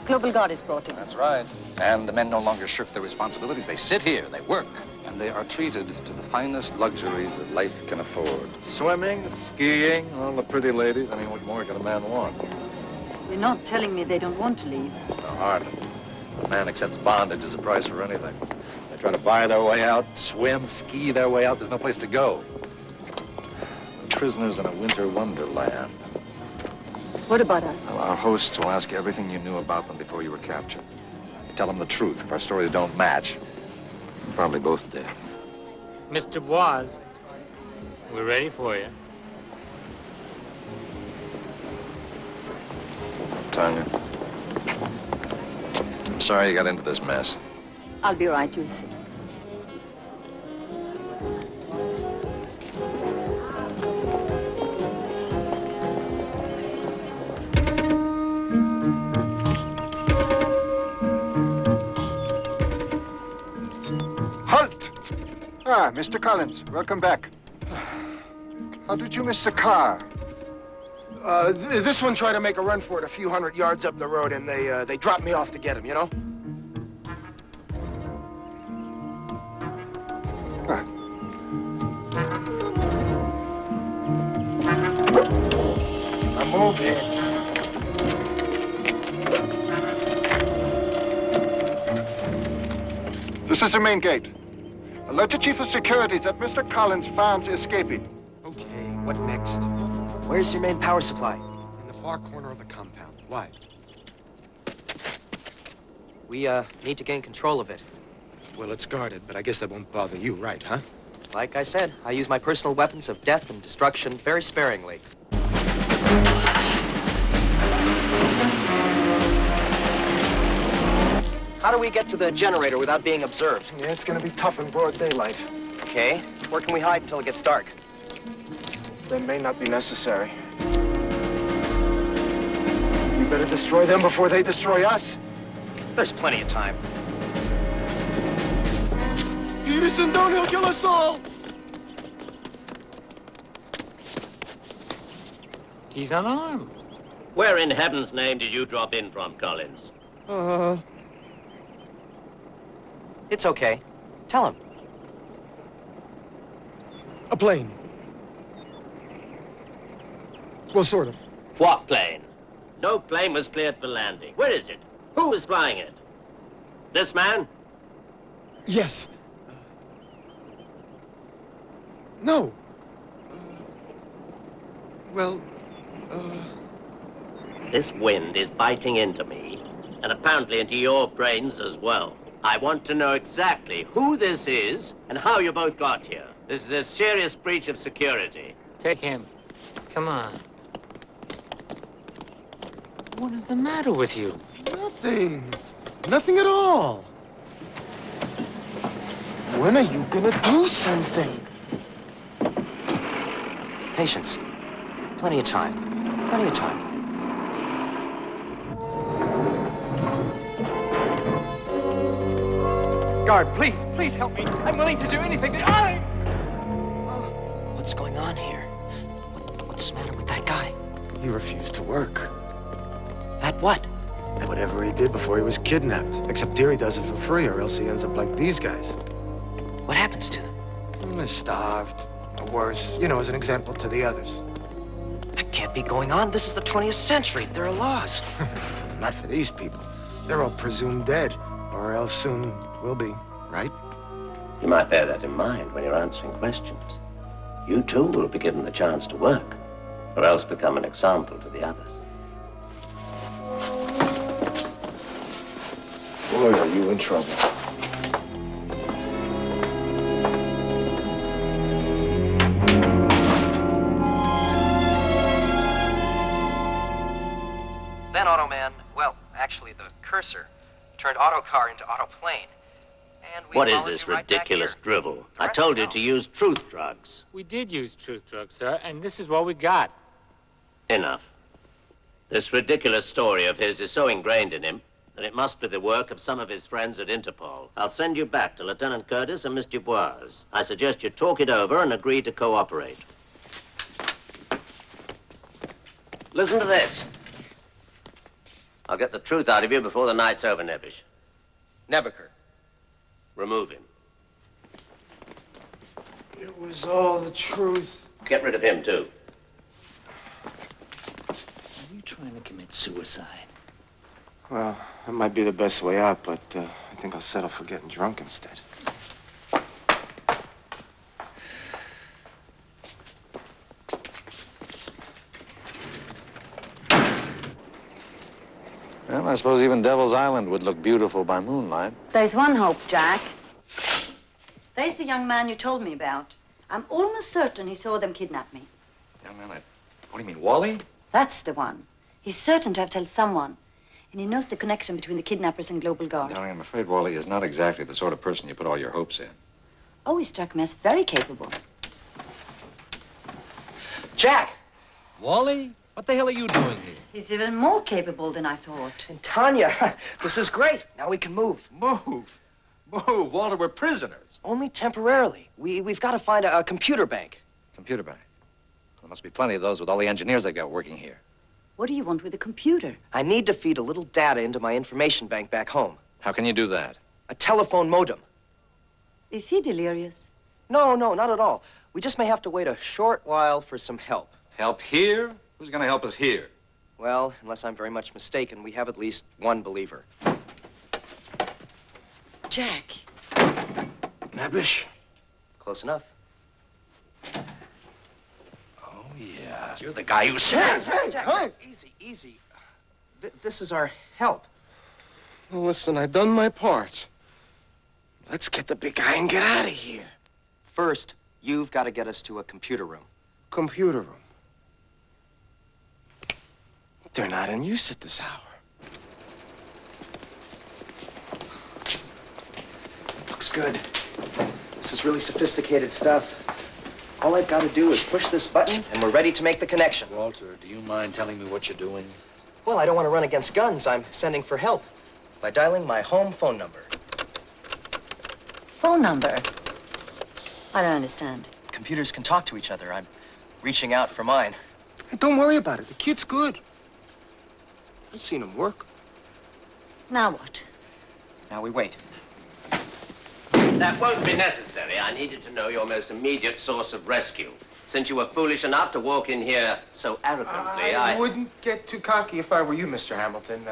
Global Guard is brought in. That's right. And the men no longer shirk their responsibilities. They sit here, they work, and they are treated to the finest luxuries that life can afford. Swimming, skiing, all the pretty ladies. I mean, what more can a man want? You're not telling me they don't want to leave. No, hardly. A man accepts bondage as a price for anything. They try to buy their way out, swim, ski their way out. There's no place to go. We're prisoners in a winter wonderland. What about us? Well, our hosts will ask you everything you knew about them before you were captured. You tell them the truth. If our stories don't match, you're probably both dead. Mr. Boaz, we're ready for you. Tanya, I'm sorry you got into this mess. I'll be right, you'll see. Mr. Collins, welcome back. How did you miss the car? This one tried to make a run for it a few hundred yards up the road, and they dropped me off to get him, you know? Move it. This is the main gate. Alert the Chief of Security that Mr. Collins found escaping. Okay, what next? Where's your main power supply? In the far corner of the compound. Why? We, need to gain control of it. Well, it's guarded, but I guess that won't bother you, right, huh? Like I said, I use my personal weapons of death and destruction very sparingly. How do we get to the generator without being observed? Yeah, it's gonna be tough in broad daylight. Okay. Where can we hide until it gets dark? That may not be necessary. We better destroy them before they destroy us. There's plenty of time. Peterson, don't he'll kill us all! He's unarmed. Where in heaven's name did you drop in from, Collins? It's okay. Tell him. A plane. Well, sort of. What plane? No plane was cleared for landing. Where is it? Who was flying it? This man? Yes. No. This wind is biting into me, and apparently into your brains as well. I want to know exactly who this is and how you both got here. This is a serious breach of security. Take him. Come on. What is the matter with you? Nothing. Nothing at all. When are you gonna do something? Patience. Plenty of time. Plenty of time. Guard, please help me. I'm willing to do anything. What's going on here? What's the matter with that guy? He refused to work. At what? At whatever he did before he was kidnapped. Except Deary does it for free, or else he ends up like these guys. What happens to them? They're starved, or worse. You know, as an example to the others. That can't be going on. This is the 20th century. There are laws. Not for these people. They're all presumed dead, or else soon will be, right? You might bear that in mind when you're answering questions. You too will be given the chance to work, or else become an example to the others. Boy, are you in trouble. Then Automan, well, actually the cursor, turned autocar into autoplane. And we What is followed this you right back ridiculous here. drivel? I told you to use truth drugs. We did use truth drugs, sir, and this is what we got. Enough. This ridiculous story of his is so ingrained in him that it must be the work of some of his friends at Interpol. I'll send you back to Lieutenant Curtis and Miss Dubois. I suggest you talk it over and agree to cooperate. Listen to this. I'll get the truth out of you before the night's over, Nebish. Nebuchadnezzar. Remove him. It was all the truth. Get rid of him, too. Are you trying to commit suicide? Well, that might be the best way out, but I think I'll settle for getting drunk instead. Well, I suppose even Devil's Island would look beautiful by moonlight. There's one hope, Jack. There's the young man you told me about. I'm almost certain he saw them kidnap me. Young man, what do you mean, Wally? That's the one. He's certain to have told someone. And he knows the connection between the kidnappers and Global Guard. Darling, I'm afraid Wally is not exactly the sort of person you put all your hopes in. Oh, he struck me as very capable. Jack! Wally? What the hell are you doing here? He's even more capable than I thought. And Tanya, this is great. Now we can move. Move? Move? Walter, we're prisoners. Only temporarily. We've got to find a computer bank. Computer bank? There must be plenty of those with all the engineers they got working here. What do you want with a computer? I need to feed a little data into my information bank back home. How can you do that? A telephone modem. Is he delirious? No, not at all. We just may have to wait a short while for some help. Help here? Who's going to help us here? Well, unless I'm very much mistaken, we have at least one believer. Jack. Nabish. Close enough. Oh, yeah. You're the guy who said... Jack. Easy. This is our help. Well, listen, I've done my part. Let's get the big guy and get out of here. First, you've got to get us to a computer room. Computer room? They're not in use at this hour. Looks good. This is really sophisticated stuff. All I've got to do is push this button, and we're ready to make the connection. Walter, do you mind telling me what you're doing? Well, I don't want to run against guns. I'm sending for help by dialing my home phone number. Phone number? I don't understand. Computers can talk to each other. I'm reaching out for mine. Hey, don't worry about it. The kid's good. I've seen him work. Now what? Now we wait. That won't be necessary. I needed to know your most immediate source of rescue. Since you were foolish enough to walk in here so arrogantly, I wouldn't get too cocky if I were you, Mr. Hamilton.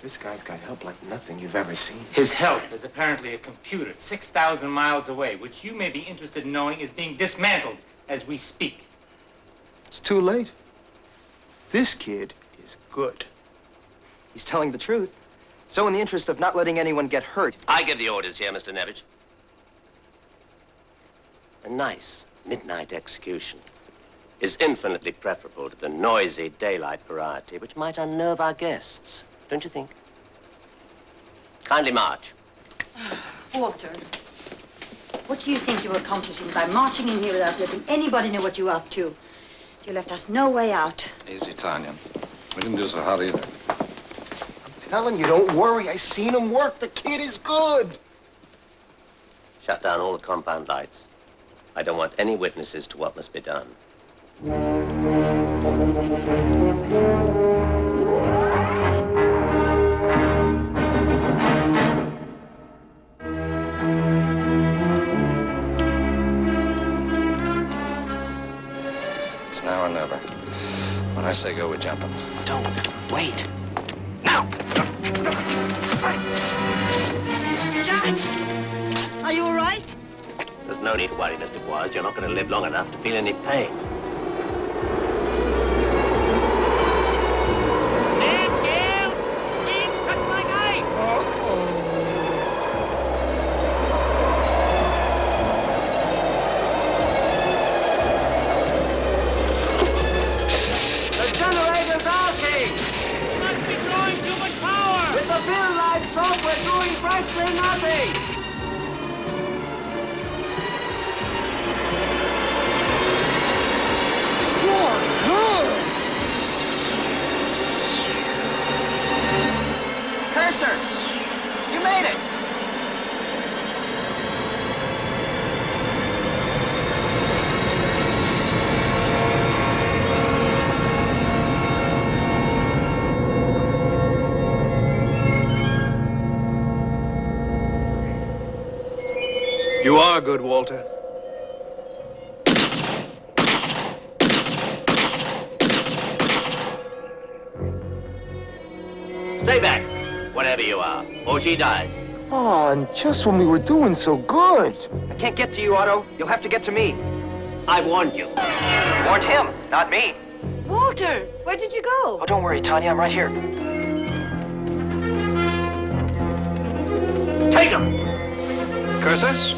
This guy's got help like nothing you've ever seen. His help is apparently a computer 6,000 miles away, which you may be interested in knowing is being dismantled as we speak. It's too late. This kid is good. He's telling the truth. So in the interest of not letting anyone get hurt... I give the orders here, Mr. Nevich. A nice midnight execution is infinitely preferable to the noisy daylight variety, which might unnerve our guests, don't you think? Kindly march. Walter, what do you think you're accomplishing by marching in here without letting anybody know what you're up to? You left us no way out. Easy, Tanya. We didn't do so hot either. Telling you, don't worry. I seen him work. The kid is good. Shut down all the compound lights. I don't want any witnesses to what must be done. It's now or never. When I say go, we're jumping. Don't. Wait. Now! Jack! Are you all right? There's no need to worry, Mr. Bois. You're not going to live long enough to feel any pain. You are good, Walter. Stay back, whatever you are, or she dies. Oh, and just when we were doing so good. I can't get to you, Otto. You'll have to get to me. I warned you. You warned him, not me. Walter, where did you go? Oh, don't worry, Tanya. I'm right here. Take him! Cursor?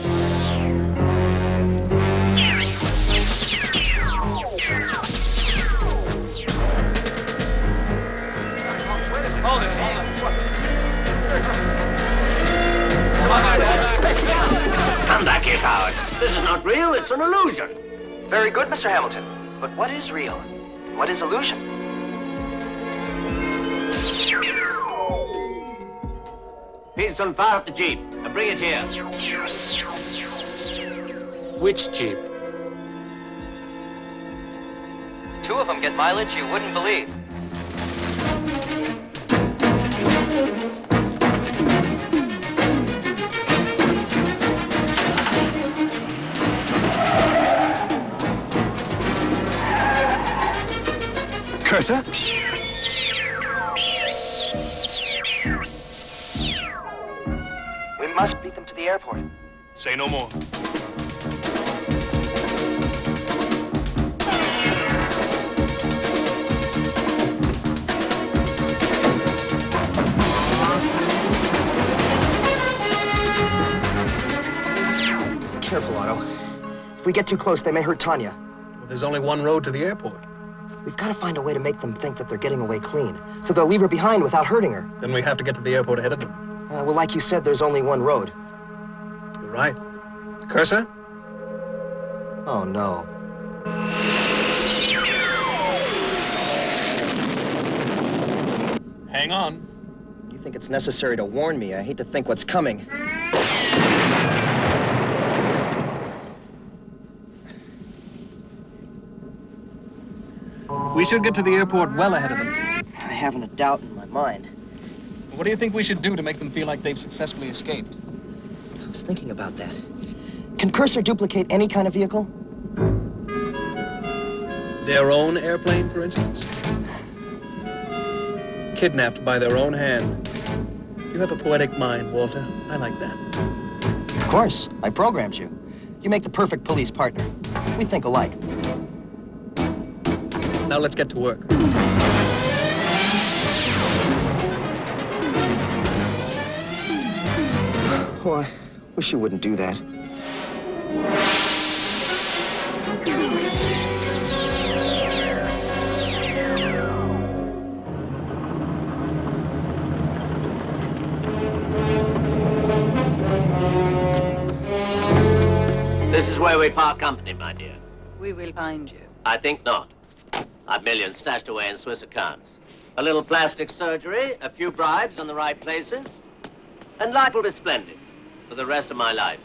Come back, you coward. This is not real, it's an illusion. Very good, Mr. Hamilton. But what is real? And what is illusion? Peterson, fire up the Jeep and bring it here. Which Jeep? 2 of them get mileage you wouldn't believe. Cursor? We must beat them to the airport. Say no more. Careful, Otto. If we get too close, they may hurt Tanya. Well, there's only one road to the airport. We've got to find a way to make them think that they're getting away clean, so they'll leave her behind without hurting her. Then we have to get to the airport ahead of them. Well, like you said, there's only one road. You're right. Cursor? Oh, no. Hang on. Do you think it's necessary to warn me? I hate to think what's coming. We should get to the airport well ahead of them. I haven't a doubt in my mind. What do you think we should do to make them feel like they've successfully escaped? I was thinking about that. Can Cursor duplicate any kind of vehicle? Their own airplane, for instance? Kidnapped by their own hand. You have a poetic mind, Walter. I like that. Of course. I programmed you. You make the perfect police partner. We think alike. Now let's get to work. Oh, I wish you wouldn't do that. This is where we part company, my dear. We will find you. I think not. I've millions stashed away in Swiss accounts. A little plastic surgery, a few bribes in the right places, and life will be splendid for the rest of my life.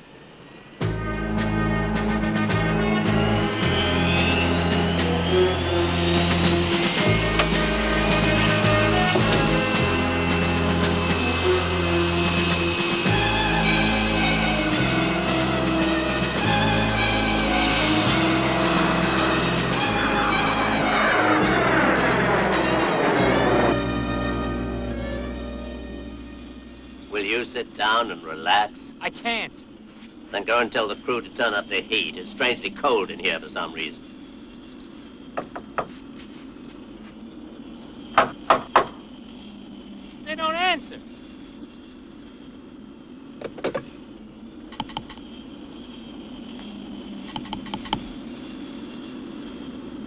Will you sit down and relax? I can't. Then go and tell the crew to turn up the heat. It's strangely cold in here for some reason. They don't answer.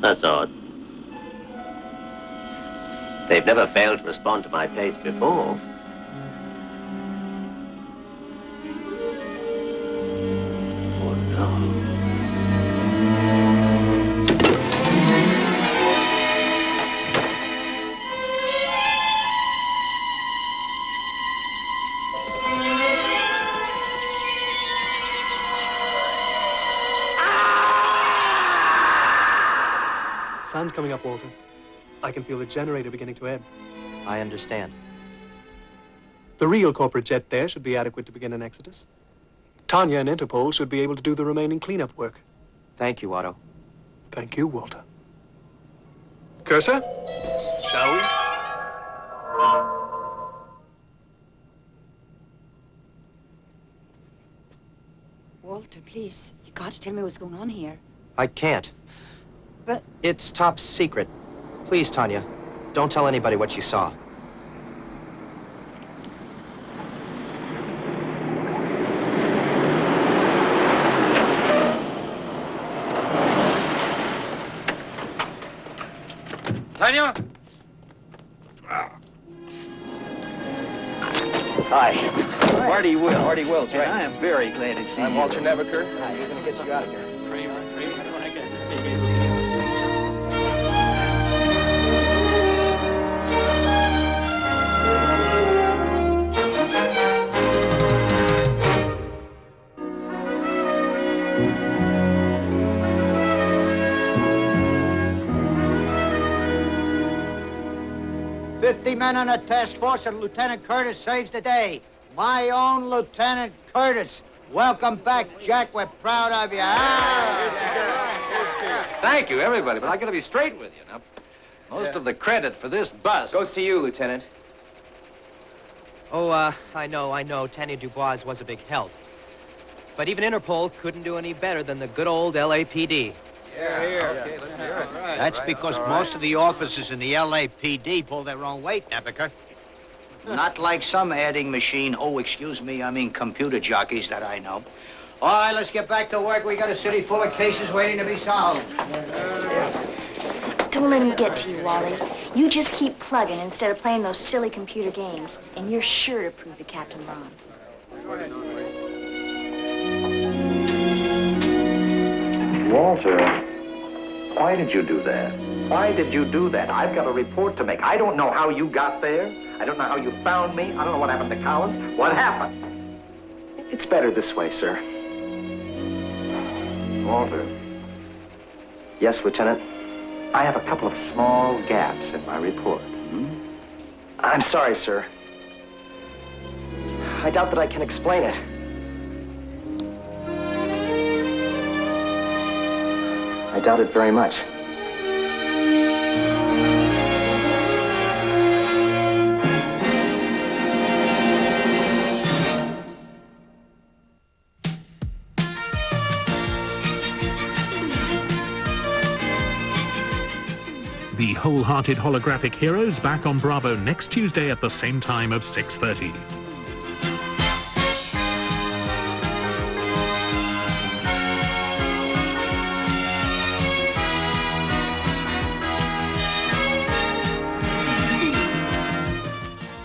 That's odd. They've never failed to respond to my page before. Oh, no. Sun's coming up, Walter. I can feel the generator beginning to ebb. I understand. The real corporate jet there should be adequate to begin an exodus. Tanya and Interpol should be able to do the remaining cleanup work. Thank you, Otto. Thank you, Walter. Cursor, shall we? Walter, please. You got to tell me what's going on here. I can't. But... It's top secret. Please, Tanya, don't tell anybody what you saw. Tanya? Hi. Marty Wills. Marty Wills, right. I am very glad to see you. I'm Walter Nebaker. Hi, we're gonna get you out of here. men on the task force, and Lieutenant Curtis saves the day. My own Lieutenant Curtis. Welcome back, Jack. We're proud of you. Thank you, everybody, but I gotta be straight with you. Now, most of the credit for this bust Goes to you, Lieutenant. Oh, I know. Tanya Dubois was a big help. But even Interpol couldn't do any better than the good old LAPD. Okay, let's hear it. That's because most of the officers in the LAPD pull their own weight, Nebica. Not like some adding machine, excuse me, I mean computer jockeys that I know. All right, let's get back to work. We got a city full of cases waiting to be solved. Don't let him get to you, Wally. You just keep plugging instead of playing those silly computer games, and you're sure to prove the captain wrong. Walter, why did you do that? Why did you do that? I've got a report to make. I don't know how you got there. I don't know how you found me. I don't know what happened to Collins. What happened? It's better this way, sir. Walter, Yes, Lieutenant? I have a couple of small gaps in my report. I'm sorry, sir. I doubt that I can explain it. I doubt it very much. The Wholehearted Holographic Heroes back on Bravo next Tuesday at the same time of 6:30.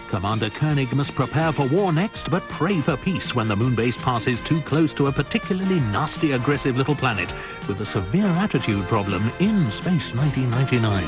Commander Koenig must prepare for war next, but pray for peace when the moon base passes too close to a particularly nasty, aggressive little planet with a severe attitude problem in Space 1999.